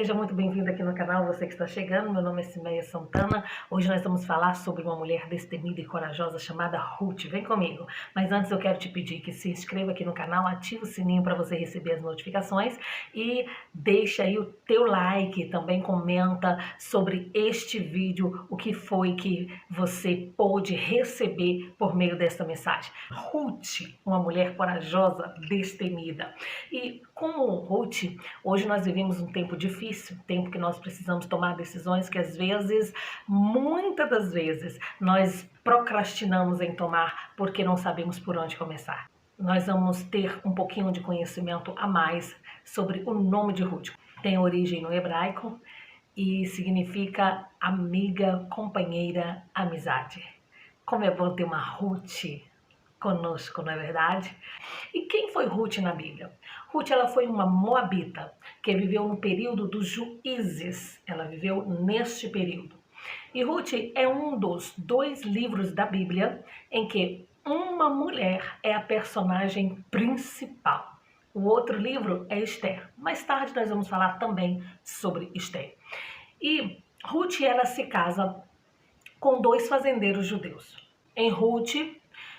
Seja muito bem-vindo aqui no canal, você que está chegando. Meu nome é Cimeia Santana. Hoje nós vamos falar sobre uma mulher destemida e corajosa chamada Ruth. Vem comigo. Mas antes eu quero te pedir que se inscreva aqui no canal, ative o sininho para você receber as notificações e deixa aí o teu like. Também comenta sobre este vídeo, o que foi que você pôde receber por meio desta mensagem. Ruth, uma mulher corajosa, destemida. E como Ruth, hoje nós vivemos um tempo difícil, tempo que nós precisamos tomar decisões que às vezes, muitas das vezes, nós procrastinamos em tomar porque não sabemos por onde começar. Nós vamos ter um pouquinho de conhecimento a mais sobre o nome de Ruth. Tem origem no hebraico e significa amiga, companheira, amizade. Como é bom ter uma Ruth conosco, não é verdade? E quem foi Ruth na Bíblia? Ruth, ela foi uma moabita que viveu no período dos juízes. Ela viveu neste período. E Ruth é um dos 2 livros da Bíblia em que uma mulher é a personagem principal. O outro livro é Esther. Mais tarde nós vamos falar também sobre Esther. E Ruth, ela se casa com 2 fazendeiros judeus. Em Ruth,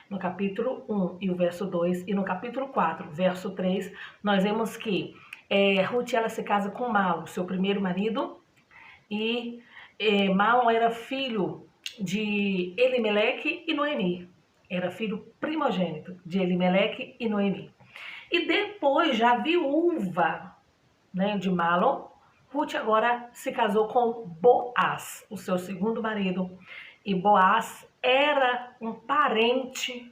no capítulo 1 e o verso 2, e no capítulo 4, verso 3, nós vemos que Ruth, ela se casa com Malom, seu primeiro marido, e Malom era filho de Elimeleque e Noemi. Era filho primogênito de Elimeleque e Noemi. E depois, já viúva, né, de Malom, Ruth agora se casou com Boaz, o seu segundo marido. E Boaz era um parente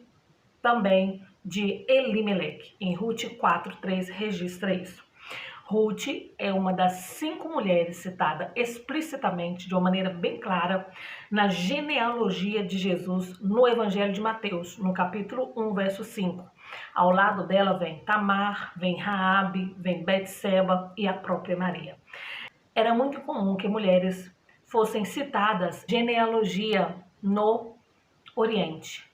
também de Elimeleque. Em Ruth 4:3 registra isso. Ruth é uma das 5 mulheres citada explicitamente, de uma maneira bem clara, na genealogia de Jesus no Evangelho de Mateus, no capítulo 1, verso 5. Ao lado dela vem Tamar, vem Raabe, vem Betseba e a própria Maria. Era muito comum que mulheres fossem citadas genealogia no Oriente.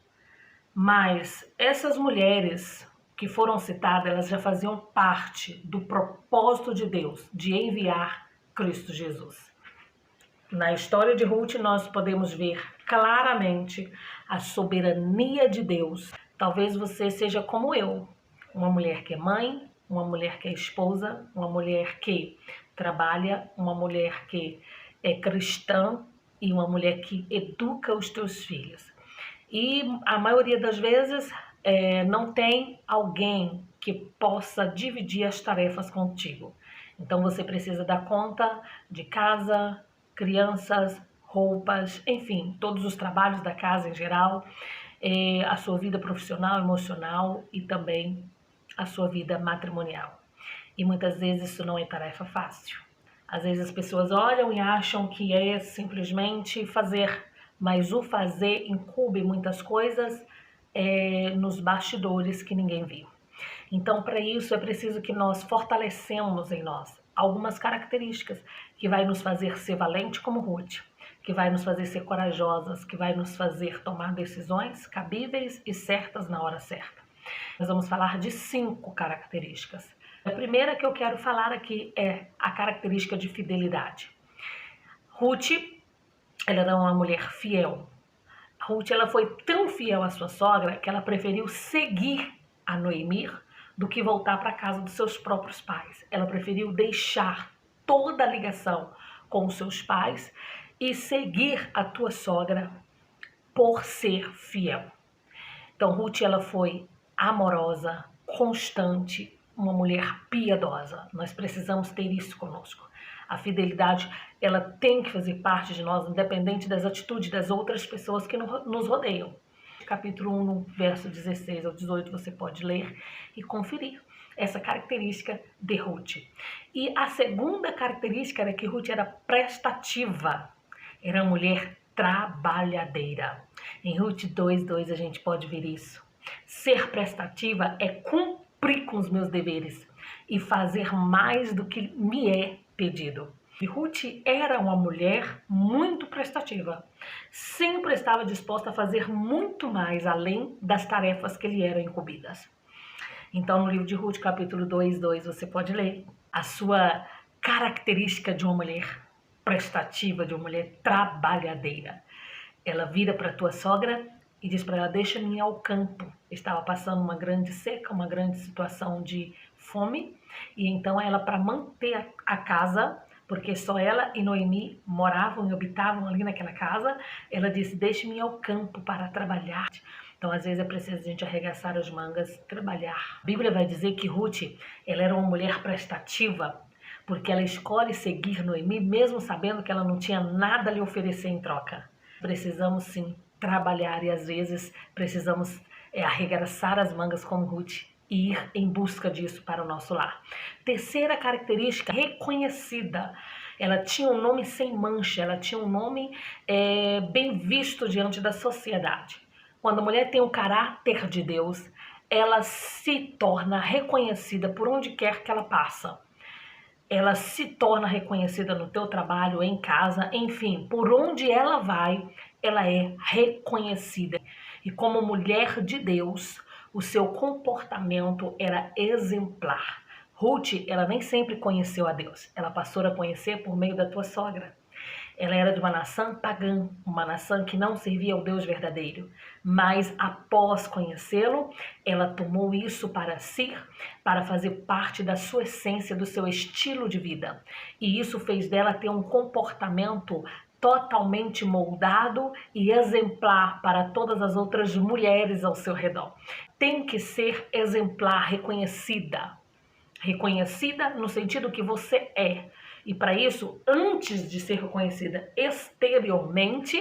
Mas essas mulheres que foram citadas, elas já faziam parte do propósito de Deus de enviar Cristo Jesus. Na história de Ruth nós podemos ver claramente a soberania de Deus. Talvez você seja como eu, uma mulher que é mãe, uma mulher que é esposa, uma mulher que trabalha, uma mulher que é cristã e uma mulher que educa os teus filhos. E a maioria das vezes não tem alguém que possa dividir as tarefas contigo. Então você precisa dar conta de casa, crianças, roupas, enfim, todos os trabalhos da casa em geral, a sua vida profissional, emocional e também a sua vida matrimonial. E muitas vezes isso não é tarefa fácil. Às vezes as pessoas olham e acham que é simplesmente fazer, mas o fazer incube muitas coisas nos bastidores que ninguém viu. Então, para isso é preciso que nós fortalecemos em nós algumas características que vai nos fazer ser valente como Ruth, que vai nos fazer ser corajosas, que vai nos fazer tomar decisões cabíveis e certas na hora certa. Nós vamos falar de 5 características. A primeira que eu quero falar aqui é a característica de fidelidade. Ruth, ela era uma mulher fiel. Ruth, ela foi tão fiel à sua sogra que ela preferiu seguir a Noemi do que voltar para a casa dos seus próprios pais. Ela preferiu deixar toda a ligação com os seus pais e seguir a tua sogra por ser fiel. Então, Ruth, ela foi amorosa, constante, uma mulher piedosa. Nós precisamos ter isso conosco. A fidelidade, ela tem que fazer parte de nós, independente das atitudes das outras pessoas que nos rodeiam. Capítulo 1, no verso 16 ao 18, você pode ler e conferir essa característica de Ruth. E a segunda característica era que Ruth era prestativa. Era uma mulher trabalhadeira. Em Ruth 2:2 a gente pode ver isso. Ser prestativa é cumprir com os meus deveres e fazer mais do que me é pedido. E Ruth era uma mulher muito prestativa. Sempre estava disposta a fazer muito mais além das tarefas que lhe eram incumbidas. Então, no livro de Ruth, capítulo 2:2, você pode ler. A sua característica de uma mulher prestativa, de uma mulher trabalhadeira. Ela vira para tua sogra e diz para ela: deixa-me ir ao campo. Estava passando uma grande seca, uma grande situação de fome, e então ela, para manter a casa, porque só ela e Noemi moravam e habitavam ali naquela casa, ela disse: deixe-me ir ao campo para trabalhar. Então, às vezes, é preciso a gente arregaçar as mangas, trabalhar. A Bíblia vai dizer que Ruth, ela era uma mulher prestativa, porque ela escolhe seguir Noemi, mesmo sabendo que ela não tinha nada a lhe oferecer em troca. Precisamos, sim, trabalhar e, às vezes, precisamos arregaçar as mangas como Ruth e ir em busca disso para o nosso lar. Terceira característica, reconhecida. Ela tinha um nome sem mancha, ela tinha um nome bem visto diante da sociedade. Quando a mulher tem o caráter de Deus, ela se torna reconhecida por onde quer que ela passa. Ela se torna reconhecida no teu trabalho, em casa, enfim, por onde ela vai, ela é reconhecida. E como mulher de Deus, o seu comportamento era exemplar. Ruth, ela nem sempre conheceu a Deus, ela passou a conhecer por meio da tua sogra. Ela era de uma nação pagã, uma nação que não servia ao Deus verdadeiro. Mas após conhecê-lo, ela tomou isso para si, para fazer parte da sua essência, do seu estilo de vida. E isso fez dela ter um comportamento totalmente moldado e exemplar para todas as outras mulheres ao seu redor. Tem que ser exemplar, reconhecida. Reconhecida no sentido que você é. E para isso, antes de ser reconhecida exteriormente,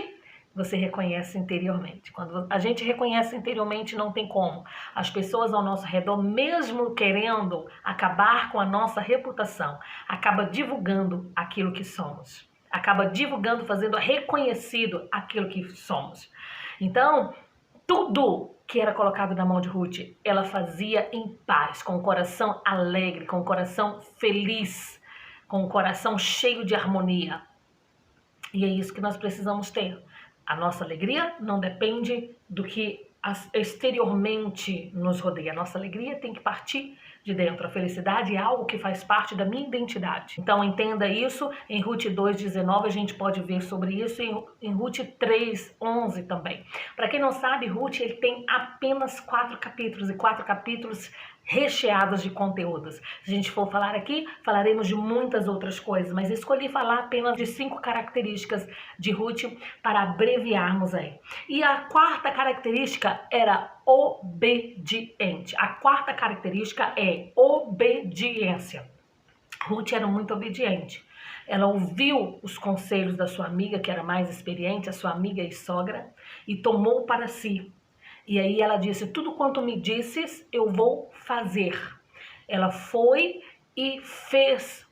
você reconhece interiormente. Quando a gente reconhece interiormente, não tem como. As pessoas ao nosso redor, mesmo querendo acabar com a nossa reputação, acaba divulgando aquilo que somos. Acaba divulgando, fazendo reconhecido aquilo que somos. Então, tudo que era colocado na mão de Ruth, ela fazia em paz, com o coração alegre, com o coração feliz, com o coração cheio de harmonia. E é isso que nós precisamos ter. A nossa alegria não depende do que exteriormente nos rodeia. A nossa alegria tem que partir de dentro. A felicidade é algo que faz parte da minha identidade. Então entenda isso. Em Ruth 2:19 a gente pode ver sobre isso, em Ruth 3:11 também. Para quem não sabe, Ruth ele tem apenas 4 capítulos e 4 capítulos recheados de conteúdos. Se a gente for falar aqui, falaremos de muitas outras coisas, mas escolhi falar apenas de 5 características de Ruth para abreviarmos aí. E a quarta característica era obediente. A quarta característica é obediência. Ruth era muito obediente. Ela ouviu os conselhos da sua amiga, que era mais experiente, a sua amiga e sogra, e tomou para si. E aí ela disse: tudo quanto me disses, eu vou fazer. Ela foi e fez.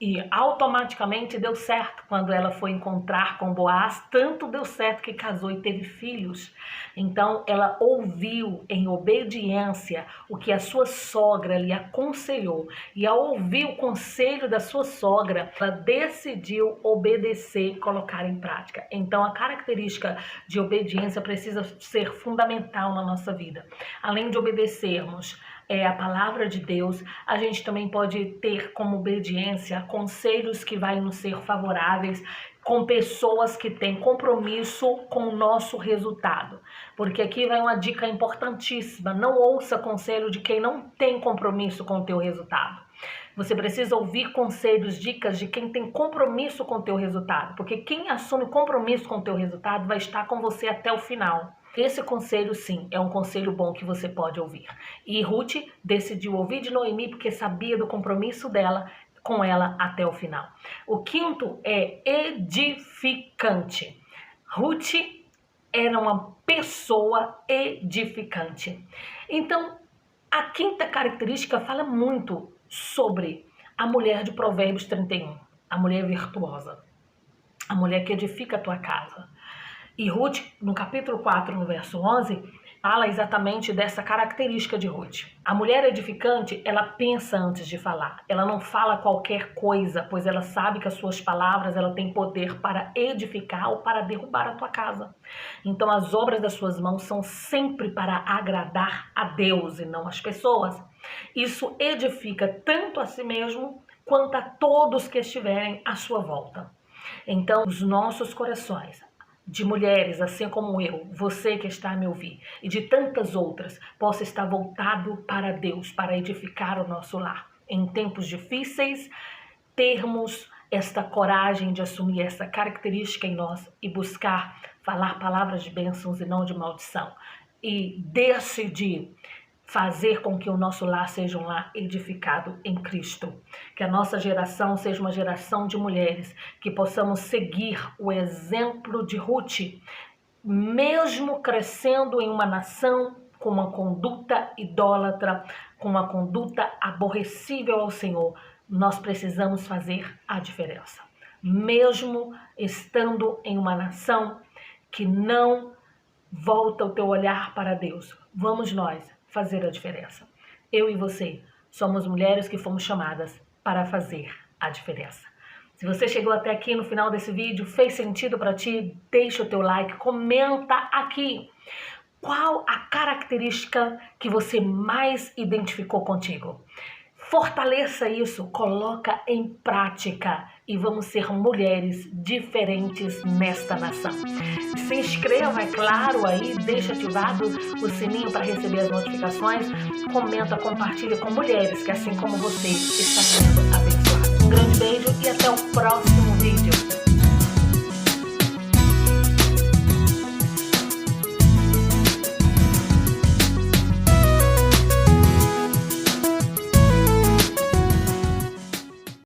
E automaticamente deu certo quando ela foi encontrar com Boaz. Tanto deu certo que casou e teve filhos. Então ela ouviu em obediência o que a sua sogra lhe aconselhou. E ao ouvir o conselho da sua sogra, ela decidiu obedecer e colocar em prática. Então a característica de obediência precisa ser fundamental na nossa vida. Além de obedecermos a palavra de Deus, a gente também pode ter como obediência conselhos que vai nos ser favoráveis, com pessoas que têm compromisso com o nosso resultado. Porque aqui vai uma dica importantíssima: não ouça conselho de quem não tem compromisso com o teu resultado. Você precisa ouvir conselhos, dicas de quem tem compromisso com o teu resultado, porque quem assume compromisso com o teu resultado vai estar com você até o final. Esse conselho, sim, é um conselho bom que você pode ouvir. E Ruth decidiu ouvir de Noemi porque sabia do compromisso dela com ela até o final. O quinto é edificante. Ruth era uma pessoa edificante. Então, a quinta característica fala muito sobre a mulher de Provérbios 31, a mulher virtuosa, a mulher que edifica a tua casa. E Ruth, no capítulo 4, no verso 11, fala exatamente dessa característica de Ruth. A mulher edificante, ela pensa antes de falar. Ela não fala qualquer coisa, pois ela sabe que as suas palavras ela têm poder para edificar ou para derrubar a tua casa. Então as obras das suas mãos são sempre para agradar a Deus e não as pessoas. Isso edifica tanto a si mesmo quanto a todos que estiverem à sua volta. Então, os nossos corações, de mulheres, assim como eu, você que está a me ouvir, e de tantas outras, possa estar voltado para Deus, para edificar o nosso lar. Em tempos difíceis, termos esta coragem de assumir essa característica em nós e buscar falar palavras de bênçãos e não de maldição. E decidir fazer com que o nosso lar seja um lar edificado em Cristo. Que a nossa geração seja uma geração de mulheres, que possamos seguir o exemplo de Ruth, mesmo crescendo em uma nação com uma conduta idólatra, com uma conduta aborrecível ao Senhor, nós precisamos fazer a diferença. Mesmo estando em uma nação que não volta o teu olhar para Deus, vamos nós fazer a diferença. Eu e você somos mulheres que fomos chamadas para fazer a diferença. Se você chegou até aqui no final desse vídeo, fez sentido para ti, deixa o teu like, comenta aqui. Qual a característica que você mais identificou contigo? Fortaleça isso, coloca em prática e vamos ser mulheres diferentes nesta nação. Se inscreva, é claro, aí, deixa ativado o sininho para receber as notificações, comenta, compartilha com mulheres que assim como você está sendo abençoada. Um grande beijo e até o próximo vídeo.